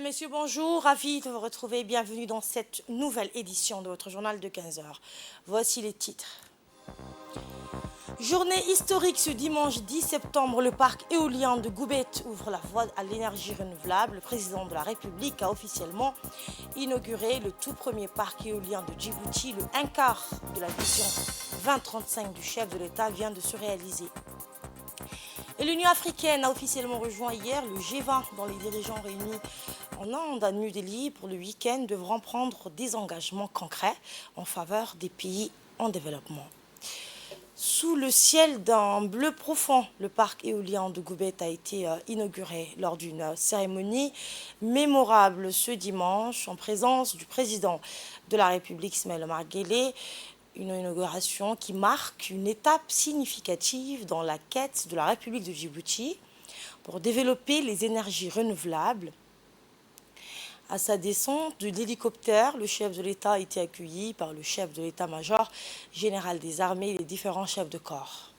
Messieurs, bonjour, ravi de vous retrouver. Bienvenue dans cette nouvelle édition de votre journal de 15 heures. Voici les titres. Journée historique ce dimanche 10 septembre, le parc éolien de Goubet ouvre la voie à l'énergie renouvelable. Le président de la République a officiellement inauguré le tout premier parc éolien de Djibouti. Le un quart de la vision 2035 du chef de l'État vient de se réaliser. Et l'Union africaine a officiellement rejoint hier le G20 dont les dirigeants réunis en Inde à New Delhi pour le week-end devront prendre des engagements concrets en faveur des pays en développement. Sous le ciel d'un bleu profond, le parc éolien de Goubet a été inauguré lors d'une cérémonie mémorable ce dimanche en présence du président de la République Ismaël Omar Guelleh. Une inauguration qui marque une étape significative dans la quête de la République de Djibouti pour développer les énergies renouvelables. À sa descente de l'hélicoptère, le chef de l'État a été accueilli par le chef de l'état-major général des armées et les différents chefs de corps.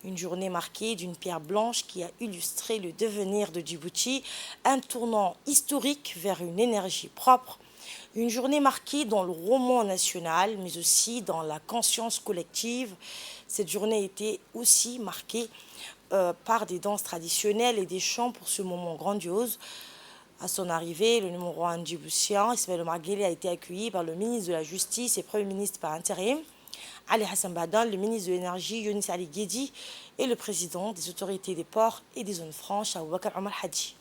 Une journée marquée d'une pierre blanche qui a illustré le devenir de Djibouti, un tournant historique vers une énergie propre. Une journée marquée dans le roman national, mais aussi dans la conscience collective. Cette journée était aussi marquée par des danses traditionnelles et des chants pour ce moment grandiose. À son arrivée, le numéro 1 djiboutien, Ismaël Omar Guelleh, a été accueilli par le ministre de la Justice et Premier ministre par intérim, Ali Hassan Badan, le ministre de l'Énergie, Younis Ali Guedi, et le président des autorités des ports et des zones franches, Aboubakar Omar Hadi.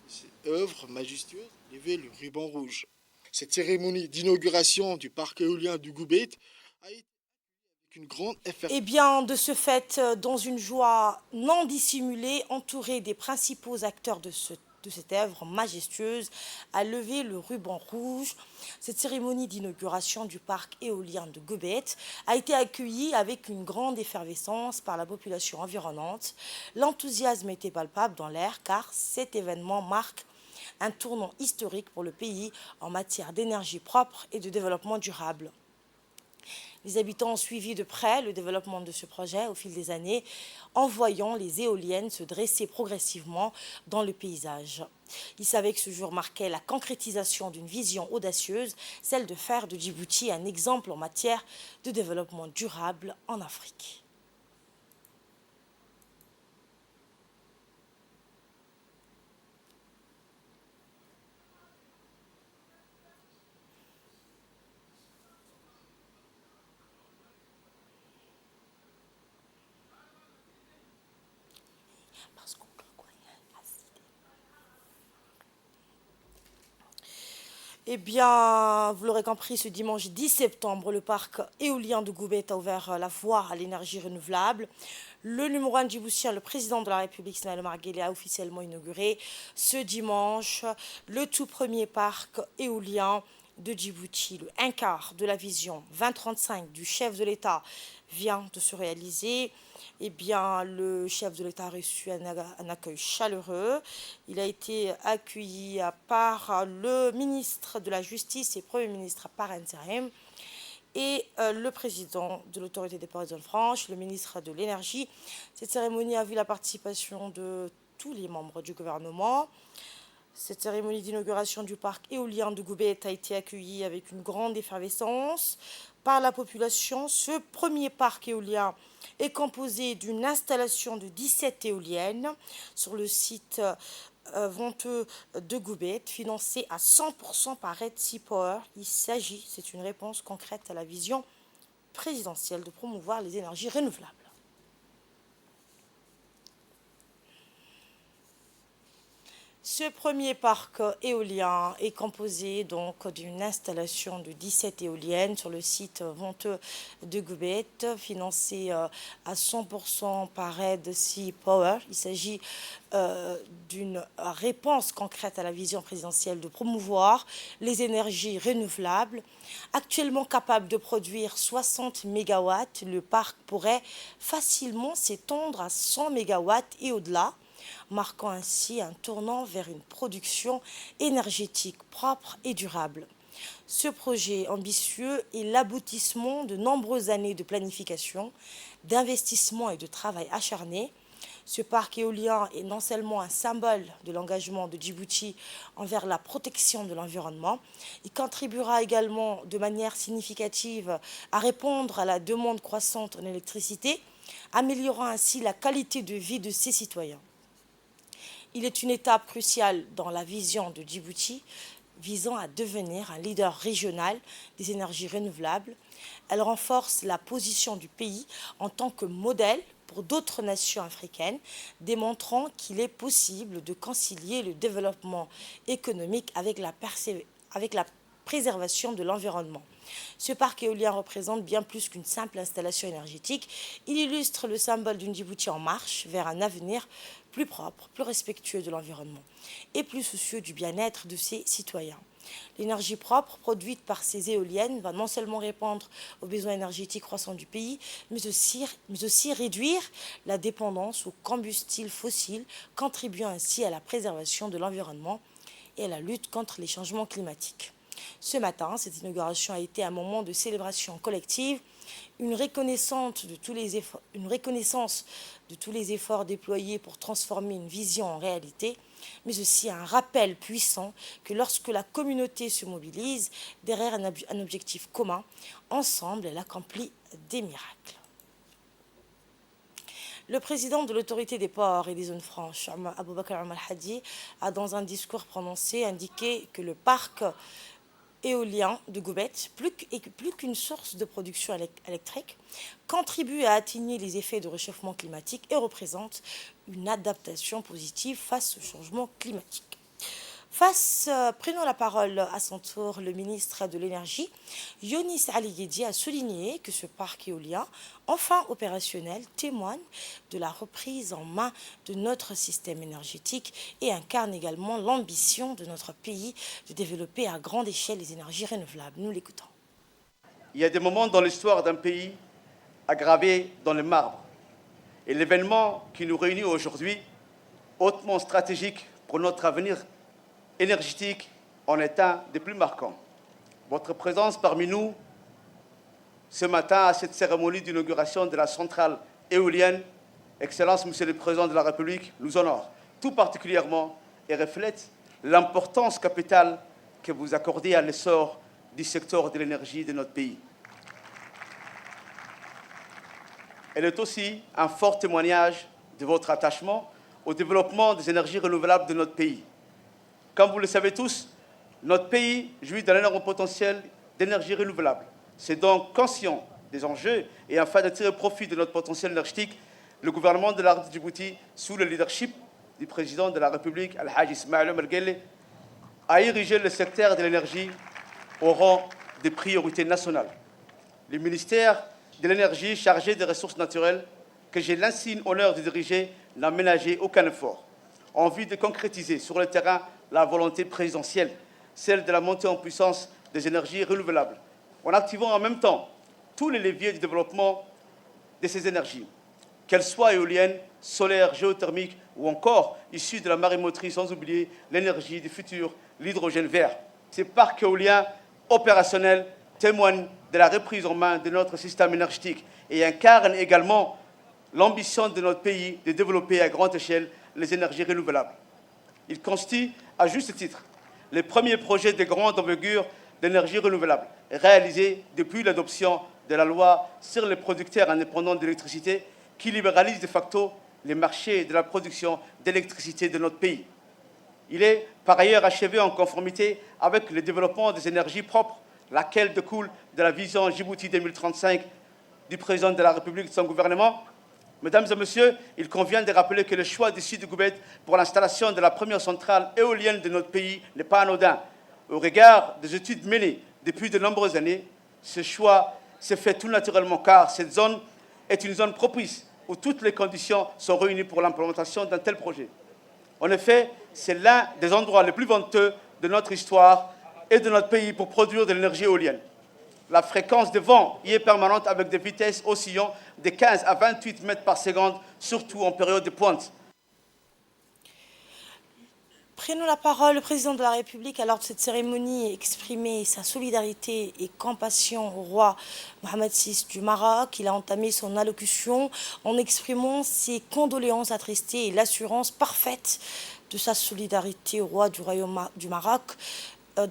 Cette œuvre majestueuse levait le ruban rouge. Cette cérémonie d'inauguration du parc éolien du Goubet a été avec une grande effervescence. Eh bien, de ce fait, dans une joie non dissimulée, entouré des principaux acteurs de cette œuvre majestueuse, a levé le ruban rouge. Cette cérémonie d'inauguration du parc éolien de Goubet a été accueillie avec une grande effervescence par la population environnante. L'enthousiasme était palpable dans l'air car cet événement marque un tournant historique pour le pays en matière d'énergie propre et de développement durable. Les habitants ont suivi de près le développement de ce projet au fil des années, en voyant les éoliennes se dresser progressivement dans le paysage. Ils savaient que ce jour marquait la concrétisation d'une vision audacieuse, celle de faire de Djibouti un exemple en matière de développement durable en Afrique. Eh bien, vous l'aurez compris, ce dimanche 10 septembre, le parc éolien de Goubet a ouvert la voie à l'énergie renouvelable. Le numéro 1 djiboutien, le président de la République, Ismaël Omar Guelleh, a officiellement inauguré ce dimanche le tout premier parc éolien de Djibouti. Le un quart de la vision 2035 du chef de l'État vient de se réaliser. Eh bien, le chef de l'État a reçu un accueil chaleureux. Il a été accueilli par le ministre de la Justice et Premier ministre par intérim et le président de l'autorité des ports et zones franches, le ministre de l'Énergie. Cette cérémonie a vu la participation de tous les membres du gouvernement. Cette cérémonie d'inauguration du parc éolien de Goubet a été accueillie avec une grande effervescence par la population. Ce premier parc éolien est composé d'une installation de 17 éoliennes sur le site venteux de Goubet, financé à 100% par Red Sea Power. C'est une réponse concrète à la vision présidentielle de promouvoir les énergies renouvelables. Ce premier parc éolien est composé donc d'une installation de 17 éoliennes sur le site venteux de Goubet, financé à 100% par Red Sea Power. Il s'agit d'une réponse concrète à la vision présidentielle de promouvoir les énergies renouvelables. Actuellement capable de produire 60 MW, le parc pourrait facilement s'étendre à 100 MW et au-delà, marquant ainsi un tournant vers une production énergétique propre et durable. Ce projet ambitieux est l'aboutissement de nombreuses années de planification, d'investissement et de travail acharné. Ce parc éolien est non seulement un symbole de l'engagement de Djibouti envers la protection de l'environnement, il contribuera également de manière significative à répondre à la demande croissante en électricité, améliorant ainsi la qualité de vie de ses citoyens. Il est une étape cruciale dans la vision de Djibouti visant à devenir un leader régional des énergies renouvelables. Elle renforce la position du pays en tant que modèle pour d'autres nations africaines, démontrant qu'il est possible de concilier le développement économique avec la préservation de l'environnement. Ce parc éolien représente bien plus qu'une simple installation énergétique. Il illustre le symbole d'une Djibouti en marche vers un avenir plus propre, plus respectueux de l'environnement et plus soucieux du bien-être de ses citoyens. L'énergie propre produite par ces éoliennes va non seulement répondre aux besoins énergétiques croissants du pays, mais aussi réduire la dépendance aux combustibles fossiles, contribuant ainsi à la préservation de l'environnement et à la lutte contre les changements climatiques. Ce matin, cette inauguration a été un moment de célébration collective, une reconnaissance de tous les efforts déployés pour transformer une vision en réalité, mais aussi un rappel puissant que lorsque la communauté se mobilise derrière un objectif commun, ensemble, elle accomplit des miracles. Le président de l'autorité des ports et des zones franches, Aboubakar Omar Hadi, a dans un discours prononcé indiqué que le parc éolien de Goubet, plus qu'une source de production électrique, contribue à atténuer les effets de réchauffement climatique et représente une adaptation positive face au changement climatique. Prenant la parole à son tour, le ministre de l'Énergie, Younis Ali Guedi, a souligné que ce parc éolien, enfin opérationnel, témoigne de la reprise en main de notre système énergétique et incarne également l'ambition de notre pays de développer à grande échelle les énergies renouvelables. Nous l'écoutons. Il y a des moments dans l'histoire d'un pays aggravés dans le marbre. Et l'événement qui nous réunit aujourd'hui, hautement stratégique pour notre avenir énergétique, en est un des plus marquants. Votre présence parmi nous ce matin à cette cérémonie d'inauguration de la centrale éolienne, Excellence, Monsieur le Président de la République, nous honore tout particulièrement et reflète l'importance capitale que vous accordez à l'essor du secteur de l'énergie de notre pays. Elle est aussi un fort témoignage de votre attachement au développement des énergies renouvelables de notre pays. Comme vous le savez tous, notre pays jouit d'un énorme potentiel d'énergie renouvelable. C'est donc conscient des enjeux et afin de tirer profit de notre potentiel énergétique, le gouvernement de la République de Djibouti, sous le leadership du président de la République, Al-Hajj Ismaïl Omar Guelleh, a érigé le secteur de l'énergie au rang des priorités nationales. Le ministère de l'énergie chargé des ressources naturelles, que j'ai l'insigne honneur de diriger, n'a ménagé aucun effort en vue de concrétiser sur le terrain la volonté présidentielle, celle de la montée en puissance des énergies renouvelables, en activant en même temps tous les leviers du développement de ces énergies, qu'elles soient éoliennes, solaires, géothermiques ou encore issues de la marémotrice, sans oublier l'énergie du futur, l'hydrogène vert. Ces parcs éoliens opérationnels témoignent de la reprise en main de notre système énergétique et incarnent également l'ambition de notre pays de développer à grande échelle les énergies renouvelables. Ils constituent, à juste titre, les premiers projets de grande envergure d'énergie renouvelable réalisés depuis l'adoption de la loi sur les producteurs indépendants d'électricité qui libéralise de facto les marchés de la production d'électricité de notre pays. Il est par ailleurs achevé en conformité avec le développement des énergies propres, laquelle découle de la vision Djibouti 2035 du président de la République et de son gouvernement. Mesdames et messieurs, il convient de rappeler que le choix du site de Goubet pour l'installation de la première centrale éolienne de notre pays n'est pas anodin. Au regard des études menées depuis de nombreuses années, ce choix s'est fait tout naturellement car cette zone est une zone propice où toutes les conditions sont réunies pour l'implémentation d'un tel projet. En effet, c'est l'un des endroits les plus venteux de notre histoire et de notre pays pour produire de l'énergie éolienne. La fréquence de vent y est permanente avec des vitesses oscillant de 15 à 28 mètres par seconde, surtout en période de pointe. Prenons la parole. Le président de la République, à l'heure de cette cérémonie, a exprimé sa solidarité et compassion au roi Mohamed VI du Maroc. Il a entamé son allocution en exprimant ses condoléances attristées et l'assurance parfaite de sa solidarité au roi du Royaume du Maroc,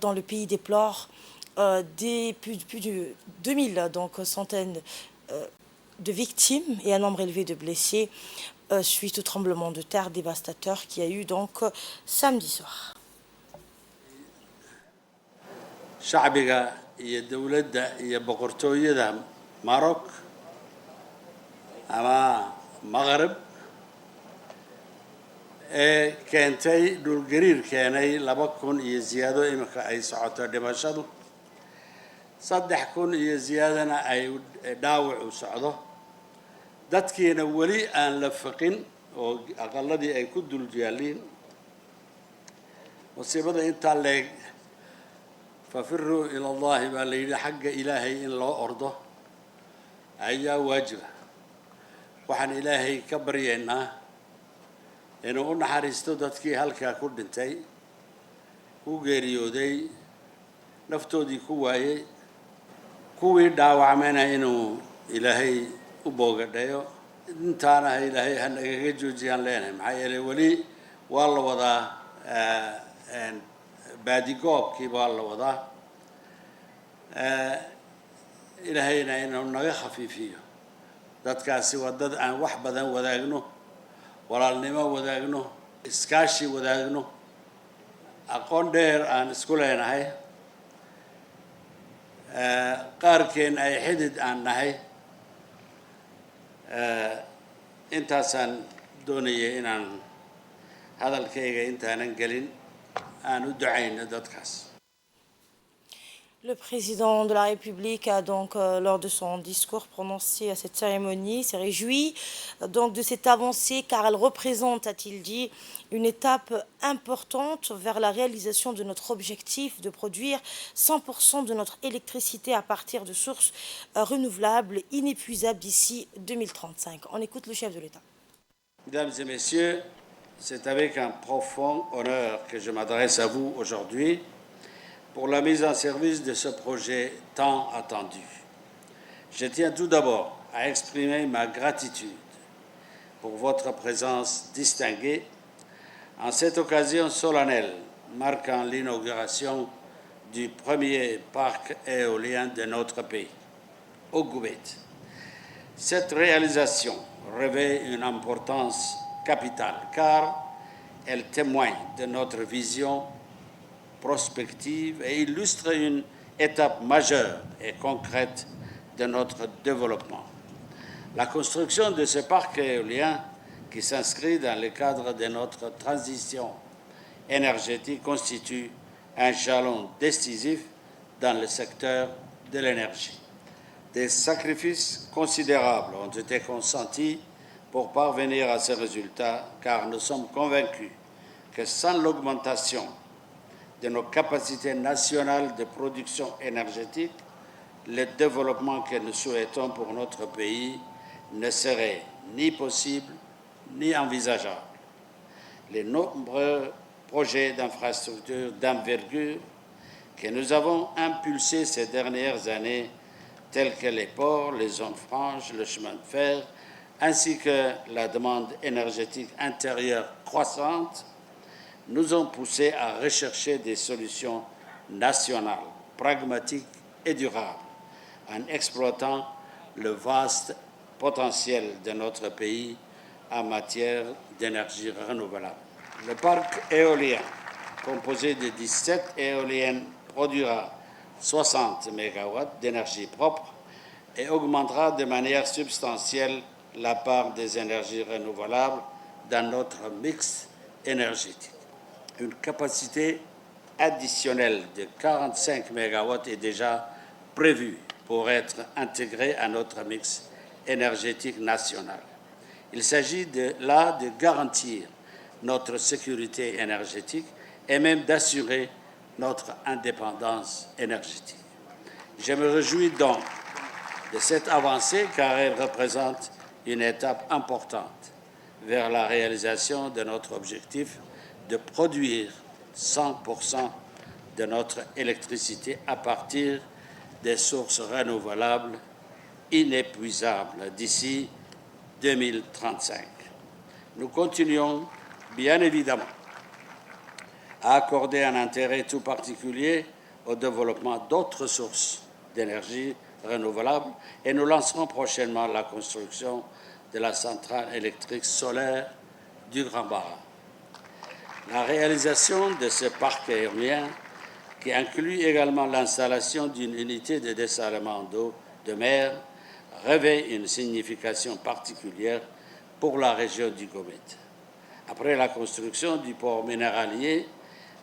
dont le pays déplore plus de 2000 centaines de victimes et un nombre élevé de blessés suite au tremblement de terre dévastateur qui a eu samedi soir. shacbiga iyo dowladda iyo boqortooyada Maroc ama Maghreb ee keentay dhulgariir keenay 2,000 iyo ziyaado imika ay socoto dhimashadu 3,000 iyo ziyaadana ay dhaawac u socdo dadkiina weli aan la faqin oo aqalladii ay ku dul yaaliin musiibada intaa leeg fafirru ila allahi baa la yidhi xagga ilaahay in loo ordo ayaa waajiba waxaan ilaahay ka baryaynaa inuu u naxariisto dadkii halkaa ku dhintay ku geeriyooday naftoodii ku waayey kuwii dhaawacmayna inuu ilaahay u boogadhayo intaana ilaahay ha nagaga joojiyaan leenahay maxaa yeelay weli waa la wadaa baadigoobkii baa la wadaa ilaahayna inuu naga khafiifiyo dadkaasi waa dad aan wax badan wadaagno walaalnimo wadaagno iskaashi wadaagno aqoon dheer aan isku leenahay qaarkeen ay xidid aan nahay intaasaan doonayay inaan hadalkayga intaanan gelin aan u ducayno dadkaas. Le président de la République a lors de son discours prononcé à cette cérémonie, s'est réjoui de cette avancée car elle représente, a-t-il dit, une étape importante vers la réalisation de notre objectif de produire 100% de notre électricité à partir de sources renouvelables inépuisables d'ici 2035. On écoute le chef de l'État. Mesdames et messieurs, c'est avec un profond honneur que je m'adresse à vous aujourd'hui pour la mise en service de ce projet tant attendu. Je tiens tout d'abord à exprimer ma gratitude pour votre présence distinguée en cette occasion solennelle marquant l'inauguration du premier parc éolien de notre pays, au Goubet. Cette réalisation revêt une importance capitale car elle témoigne de notre vision prospective et illustre une étape majeure et concrète de notre développement. La construction de ce parc éolien, qui s'inscrit dans le cadre de notre transition énergétique, constitue un jalon décisif dans le secteur de l'énergie. Des sacrifices considérables ont été consentis pour parvenir à ces résultats, car nous sommes convaincus que sans l'augmentation de nos capacités nationales de production énergétique, le développement que nous souhaitons pour notre pays ne serait ni possible ni envisageable. Les nombreux projets d'infrastructures d'envergure que nous avons impulsés ces dernières années, tels que les ports, les zones franches, le chemin de fer, ainsi que la demande énergétique intérieure croissante, nous ont poussés à rechercher des solutions nationales, pragmatiques et durables, en exploitant le vaste potentiel de notre pays en matière d'énergie renouvelable. Le parc éolien, composé de 17 éoliennes, produira 60 MW d'énergie propre et augmentera de manière substantielle la part des énergies renouvelables dans notre mix énergétique. Une capacité additionnelle de 45 MW est déjà prévue pour être intégrée à notre mix énergétique national. Il s'agit là de garantir notre sécurité énergétique et même d'assurer notre indépendance énergétique. Je me réjouis donc de cette avancée car elle représente une étape importante vers la réalisation de notre objectif de produire 100% de notre électricité à partir des sources renouvelables inépuisables d'ici 2035. Nous continuons, bien évidemment, à accorder un intérêt tout particulier au développement d'autres sources d'énergie renouvelable et nous lancerons prochainement la construction de la centrale électrique solaire du Grand Bara. La réalisation de ce parc éolien, qui inclut également l'installation d'une unité de dessalement d'eau de mer, revêt une signification particulière pour la région du Gomet. Après la construction du port minéralier,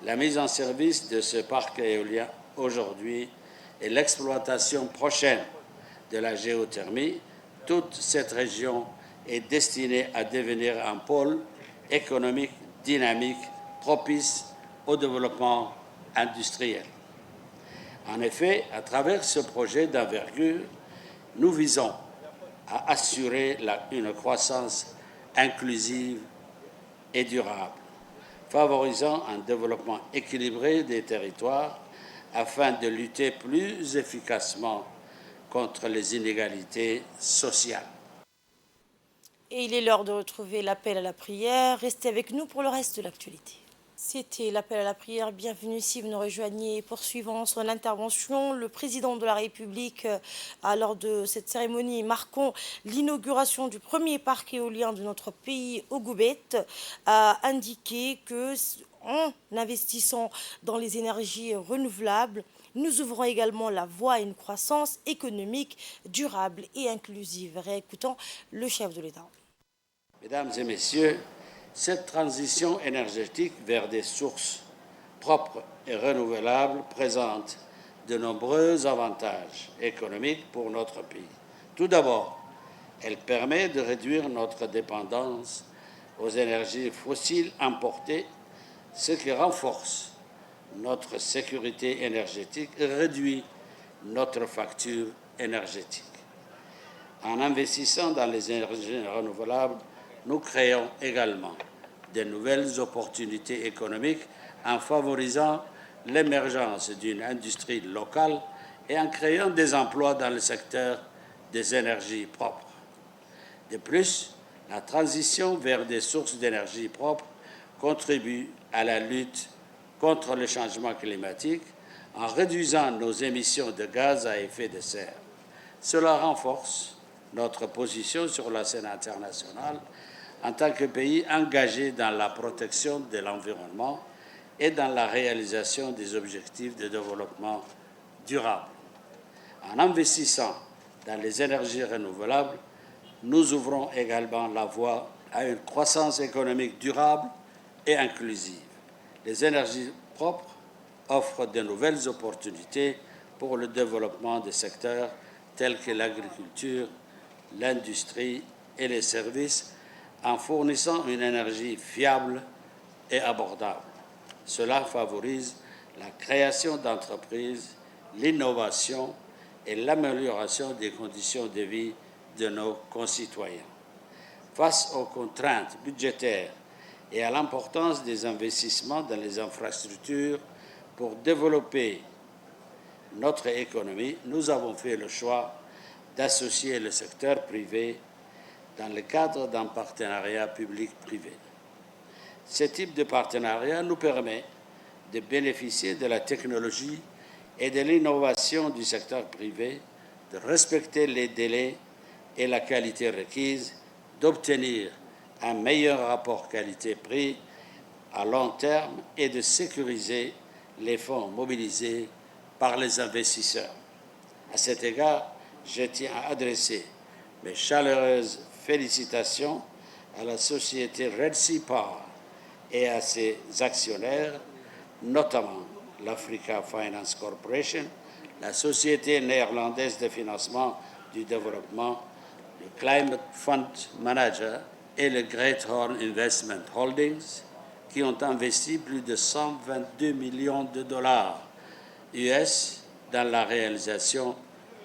la mise en service de ce parc éolien aujourd'hui et l'exploitation prochaine de la géothermie, toute cette région est destinée à devenir un pôle économique dynamique propice au développement industriel. En effet, à travers ce projet d'envergure, nous visons à assurer une croissance inclusive et durable, favorisant un développement équilibré des territoires afin de lutter plus efficacement contre les inégalités sociales. Et il est l'heure de retrouver l'appel à la prière. Restez avec nous pour le reste de l'actualité. C'était l'appel à la prière. Bienvenue si vous nous rejoignez. Poursuivant son intervention, le président de la République, lors de cette cérémonie marquant l'inauguration du premier parc éolien de notre pays au Goubet, a indiqué que en investissant dans les énergies renouvelables, nous ouvrons également la voie à une croissance économique durable et inclusive. Réécoutons le chef de l'État. Mesdames et messieurs, cette transition énergétique vers des sources propres et renouvelables présente de nombreux avantages économiques pour notre pays. Tout d'abord, elle permet de réduire notre dépendance aux énergies fossiles importées, ce qui renforce notre sécurité énergétique et réduit notre facture énergétique. En investissant dans les énergies renouvelables, nous créons également de nouvelles opportunités économiques en favorisant l'émergence d'une industrie locale et en créant des emplois dans le secteur des énergies propres. De plus, la transition vers des sources d'énergie propres contribue à la lutte contre le changement climatique en réduisant nos émissions de gaz à effet de serre. Cela renforce notre position sur la scène internationale en tant que pays engagé dans la protection de l'environnement et dans la réalisation des objectifs de développement durable. En investissant dans les énergies renouvelables, nous ouvrons également la voie à une croissance économique durable et inclusive. Les énergies propres offrent de nouvelles opportunités pour le développement des secteurs tels que l'agriculture, l'industrie et les services en fournissant une énergie fiable et abordable. Cela favorise la création d'entreprises, l'innovation et l'amélioration des conditions de vie de nos concitoyens. Face aux contraintes budgétaires et à l'importance des investissements dans les infrastructures pour développer notre économie, nous avons fait le choix d'associer le secteur privé dans le cadre d'un partenariat public-privé. Ce type de partenariat nous permet de bénéficier de la technologie et de l'innovation du secteur privé, de respecter les délais et la qualité requise, d'obtenir un meilleur rapport qualité-prix à long terme et de sécuriser les fonds mobilisés par les investisseurs. À cet égard, je tiens à adresser mes chaleureuses félicitations à la société Red Sea Power et à ses actionnaires, notamment l'Africa Finance Corporation, la société néerlandaise de financement du développement, le Climate Fund Manager et le Great Horn Investment Holdings, qui ont investi plus de 122 millions de dollars US dans la réalisation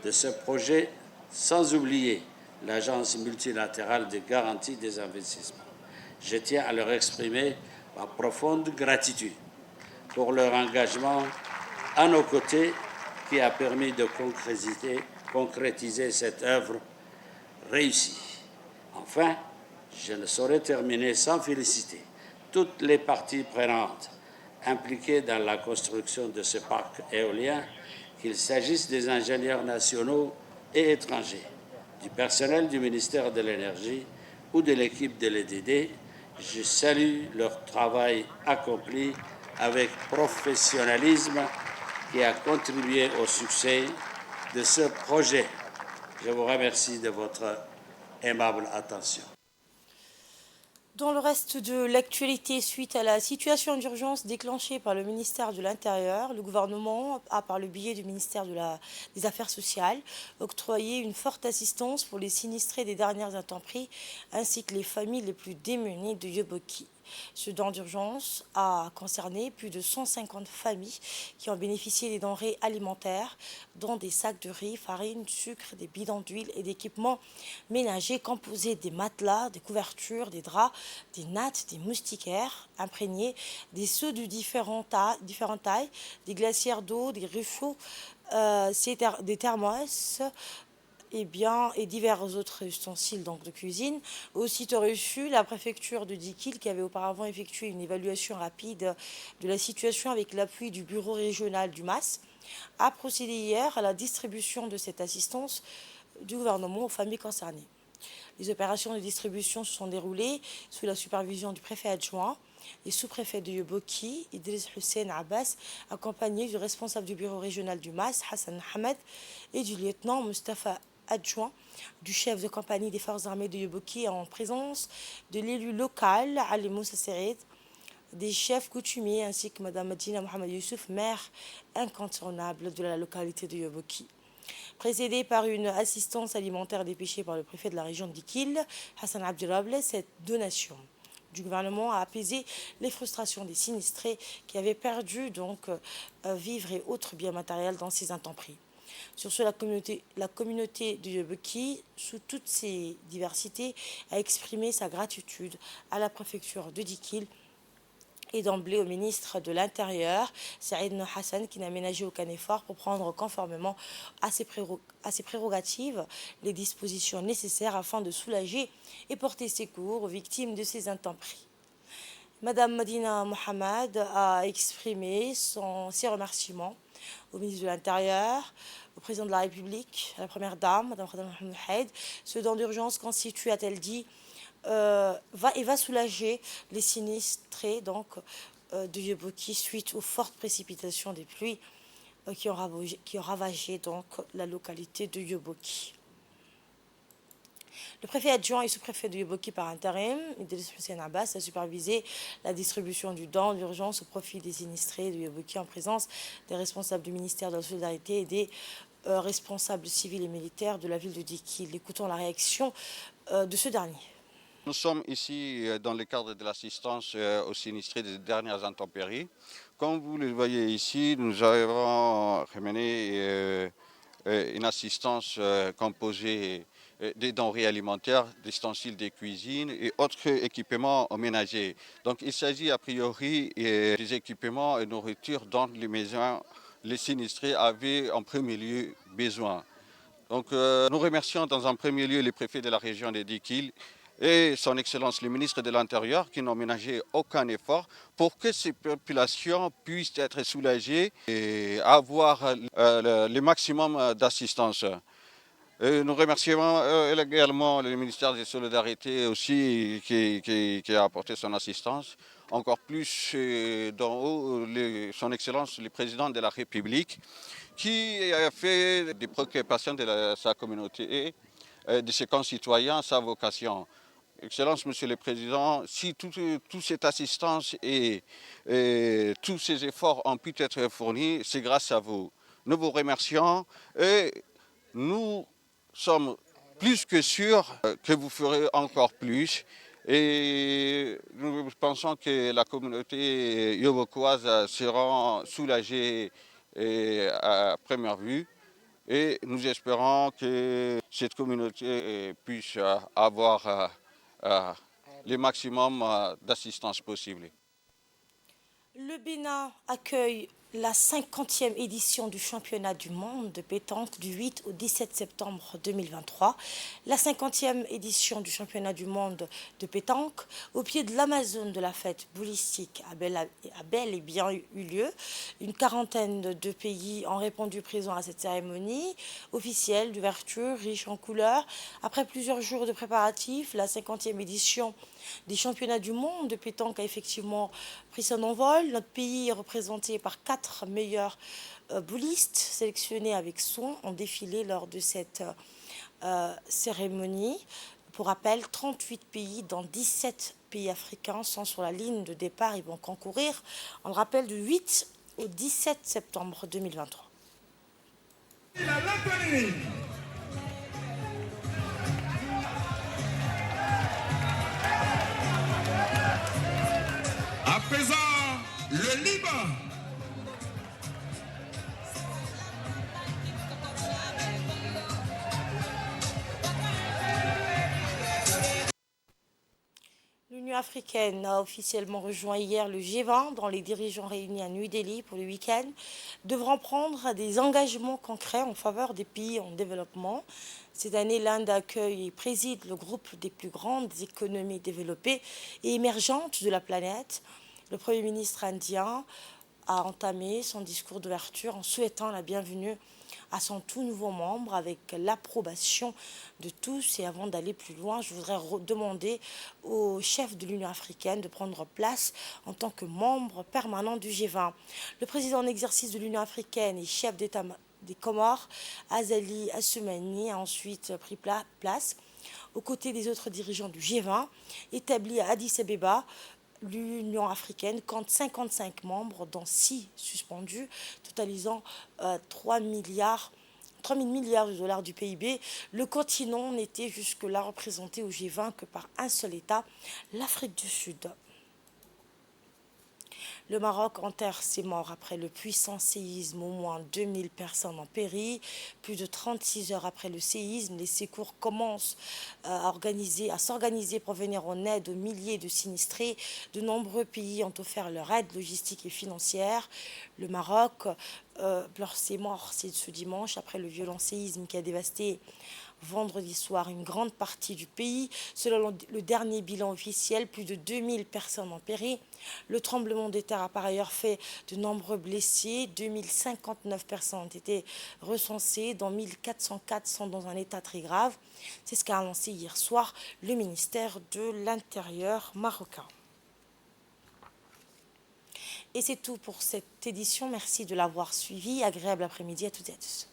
de ce projet, sans oublier l'Agence multilatérale de garantie des investissements. Je tiens à leur exprimer ma profonde gratitude pour leur engagement à nos côtés qui a permis de concrétiser cette œuvre réussie. Enfin, je ne saurais terminer sans féliciter toutes les parties prenantes impliquées dans la construction de ce parc éolien, qu'il s'agisse des ingénieurs nationaux et étrangers, du personnel du ministère de l'Énergie ou de l'équipe de l'EDD. Je salue leur travail accompli avec professionnalisme qui a contribué au succès de ce projet. Je vous remercie de votre aimable attention. Dans le reste de l'actualité, suite à la situation d'urgence déclenchée par le ministère de l'Intérieur, le gouvernement a, par le biais du ministère des Affaires sociales, octroyé une forte assistance pour les sinistrés des dernières intempéries, ainsi que les familles les plus démunies de Yoboki. Ce don d'urgence a concerné plus de 150 familles qui ont bénéficié des denrées alimentaires, dont des sacs de riz, farine, sucre, des bidons d'huile et d'équipements ménagers composés des matelas, des couvertures, des draps, des nattes, des moustiquaires imprégnés, des seaux de différentes tailles, des glacières d'eau, des réchauds, des thermos, et divers autres ustensiles donc, de cuisine. Aussitôt reçu, la préfecture de Dikil, qui avait auparavant effectué une évaluation rapide de la situation avec l'appui du bureau régional du MAS, a procédé hier à la distribution de cette assistance du gouvernement aux familles concernées. Les opérations de distribution se sont déroulées sous la supervision du préfet adjoint et sous-préfet de Yoboki, Idriss Hussein Abbas, accompagné du responsable du bureau régional du MAS, Hassan Hamed, et du lieutenant Mustafa adjoint du chef de compagnie des forces armées de Yoboki en présence de l'élu local Ali Moussa Serid, des chefs coutumiers ainsi que Mme Medina Mohamed Youssouf, maire incontournable de la localité de Yoboki. Précédée par une assistance alimentaire dépêchée par le préfet de la région de Dikil, Hassan Abdirable, cette donation du gouvernement a apaisé les frustrations des sinistrés qui avaient perdu vivres et autres biens matériels dans ces intempéries. Sur ce, la communauté de Yoboki, sous toutes ses diversités, a exprimé sa gratitude à la préfecture de Dikil et d'emblée au ministre de l'Intérieur, Saïd No Hassan, qui n'a ménagé aucun effort pour prendre conformément à ses prérogatives les dispositions nécessaires afin de soulager et porter secours aux victimes de ces intempéries. Madame Medina Mohamed a exprimé ses remerciements au ministre de l'Intérieur, au président de la République, à la première dame, Madame Khadija Mohamed Haïd. Ce don d'urgence constitue, a-t-elle dit, va soulager les sinistrés de Yoboki suite aux fortes précipitations des pluies qui ont ravagé la localité de Yoboki. Le préfet adjoint et sous-préfet de Yoboki par intérim, Idriss Hussein Abbas, a supervisé la distribution du don d'urgence au profit des sinistrés de Yoboki en présence des responsables du ministère de la Solidarité et des responsables civils et militaires de la ville de Dikil. Écoutons la réaction de ce dernier. Nous sommes ici dans le cadre de l'assistance aux sinistrés des dernières intempéries. Comme vous le voyez ici, nous avons mené une assistance composée des denrées alimentaires, d'ustensiles de cuisine et autres équipements ménagers. Donc il s'agit a priori des équipements et nourriture dont les maisons, les sinistrés avaient en premier lieu besoin. Donc nous remercions dans un premier lieu les préfets de la région de Dikil et son Excellence le ministre de l'Intérieur qui n'ont ménagé aucun effort pour que ces populations puissent être soulagées et avoir le maximum d'assistance. Nous remercions également le ministère des Solidarités aussi qui a apporté son assistance. Encore plus d'en haut, son Excellence le Président de la République qui a fait des préoccupations de sa communauté et de ses concitoyens sa vocation. Excellence, Monsieur le Président, si toute cette assistance et tous ces efforts ont pu être fournis, c'est grâce à vous. Nous vous remercions et nous sommes plus que sûrs que vous ferez encore plus. Et nous pensons que la communauté yobokoise sera soulagée à première vue. Et nous espérons que cette communauté puisse avoir le maximum d'assistance possible. Le Bénin accueille la 50e édition du championnat du monde de pétanque du 8 au 17 septembre 2023. La 50e édition du championnat du monde de pétanque au pied de l'Amazone de la fête boulistique a bel et bien eu lieu. Une quarantaine de pays ont répondu présents à cette cérémonie officielle d'ouverture riche en couleurs. Après plusieurs jours de préparatifs, la 50e édition des championnats du monde de pétanque a effectivement pris son envol. Notre pays est représenté par 4 meilleurs boulistes sélectionnés avec soin ont défilé lors de cette cérémonie. Pour rappel, 38 pays dans 17 pays africains sont sur la ligne de départ. Ils vont concourir, on le rappelle, du 8 au 17 septembre 2023. À présent, le Liban. L'Union africaine a officiellement rejoint hier le G20, dont les dirigeants réunis à New Delhi pour le week-end devront prendre des engagements concrets en faveur des pays en développement. Cette année, l'Inde accueille et préside le groupe des plus grandes économies développées et émergentes de la planète. Le Premier ministre indien a entamé son discours d'ouverture en souhaitant la bienvenue à son tout nouveau membre avec l'approbation de tous. Et avant d'aller plus loin, je voudrais demander au chef de l'Union africaine de prendre place en tant que membre permanent du G20. Le président en exercice de l'Union africaine et chef d'État des Comores, Azali Assoumani, a ensuite pris place aux côtés des autres dirigeants du G20 établis à Addis Abeba. L'Union africaine compte 55 membres, dont 6 suspendus, totalisant 3 000 milliards de dollars du PIB. Le continent n'était jusque-là représenté au G20 que par un seul État, l'Afrique du Sud. Le Maroc enterre ses morts après le puissant séisme. Au moins 2000 personnes ont péri. Plus de 36 heures après le séisme, les secours commencent à s'organiser pour venir en aide aux milliers de sinistrés. De nombreux pays ont offert leur aide logistique et financière. Le Maroc pleure ses morts ce dimanche après le violent séisme qui a dévasté vendredi soir une grande partie du pays. Selon le dernier bilan officiel, plus de 2000 personnes ont péri. Le tremblement de terre a par ailleurs fait de nombreux blessés. 2059 personnes ont été recensées, dont 1404 sont dans un état très grave. C'est ce qu'a annoncé hier soir le ministère de l'Intérieur marocain. Et c'est tout pour cette édition. Merci de l'avoir suivi. Agréable après-midi à toutes et à tous.